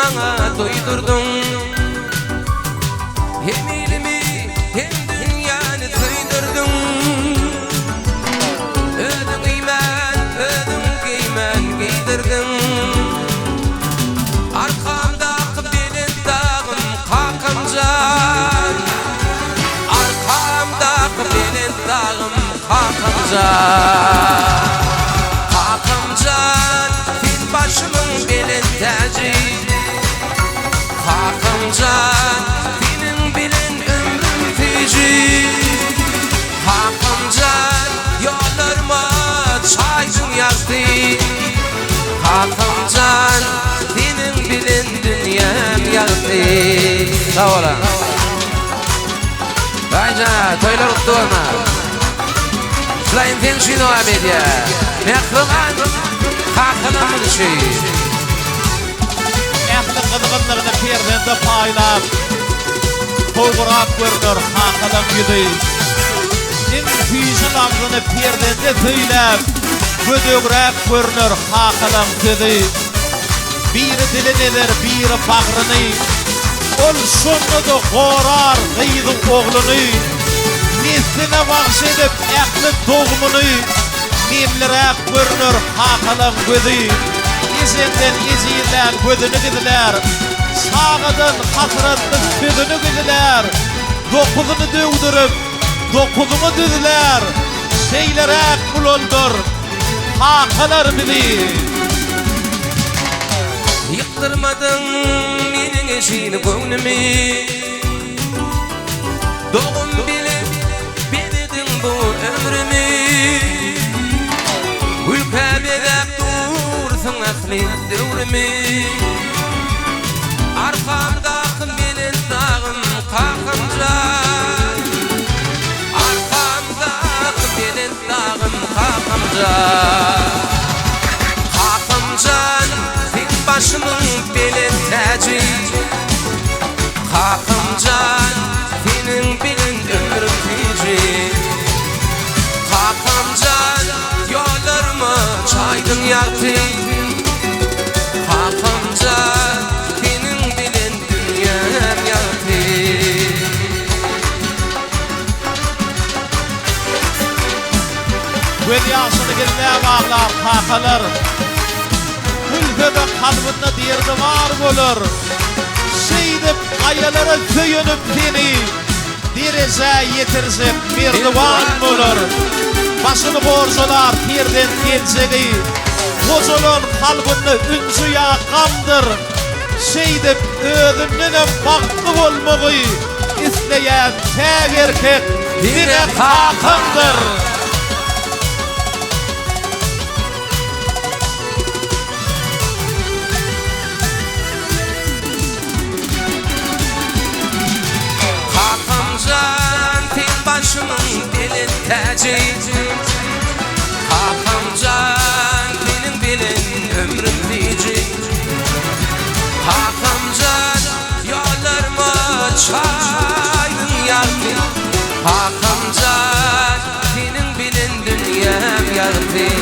bana doydurdun. Hem ilmi hem dünyanı doydurdun. Ödün iman, ödün giymen giydirdin. Arkamda belin dağım kalkıncan. Arkamda belin dağım kalkıncan. Kalkıncan fil başımın belin tacı. Kalkıncan benim bilin ömrüm feci. Kalkıncan yollarıma çaydın yazdı. Kalkıncan benim bilin dünyam yazdı. Sağ olun. Bence toylar uttu olma. Şulayın fenşini o abediye. Mekruman kalkınamın şey. Ehli qıdğınlığını perdende paylap Toğuraq görünür haqılım yüdü İn füyüzün ağzını perdende tüylep Gödögrək görünür haqılım tüdü Biri dilin edir, biri bağrını Ol şunludu qorar qıydı oğlunu Nesline bağış edip ehli doğumunu Nemlirak görünür haqılım gödü İzenden iziyler, gözünü gidiler. Sağıdan hatıratlık gözünü gidiler. Dokuzunu dövdürüp, dokuzunu düdüler. Şeylere kul oldur, hakalar bilir. Yıktırmadın benim eşini gönlümü. Doğum bilip benedin bu ömrümü. Ülke bedep dursun akli devrimi. Arkamda belin dağım kalkıncan. Arkamda belin dağım kalkıncan. Kalkıncan fil başımın belin tacı. Kalkıncan senin bilin ömrüm feci. Kalkıncan yollarıma çaydın yaktı. Kalkıncan senin bilin dünyam yaktı. Gölyasını girmeye bağlar hakalar. Hülfede kalbinde derdi var olur. Şeydip ayalara köyünüp seni derece yetirsip merdivan olur. Başını borcular terden tenzeli. Bozulun kalbinde ünsüya kandır. Şeydip ödünlüğüne baktı olmağı isteyen tek erkek yine takındır. Kalkıncan fil başımın belin tacı. Kalkıncan benim bilin ömrüm feci. Kalkıncan yollarıma çaydın yaktı. Kalkıncan benim bilin dünyam yaktı.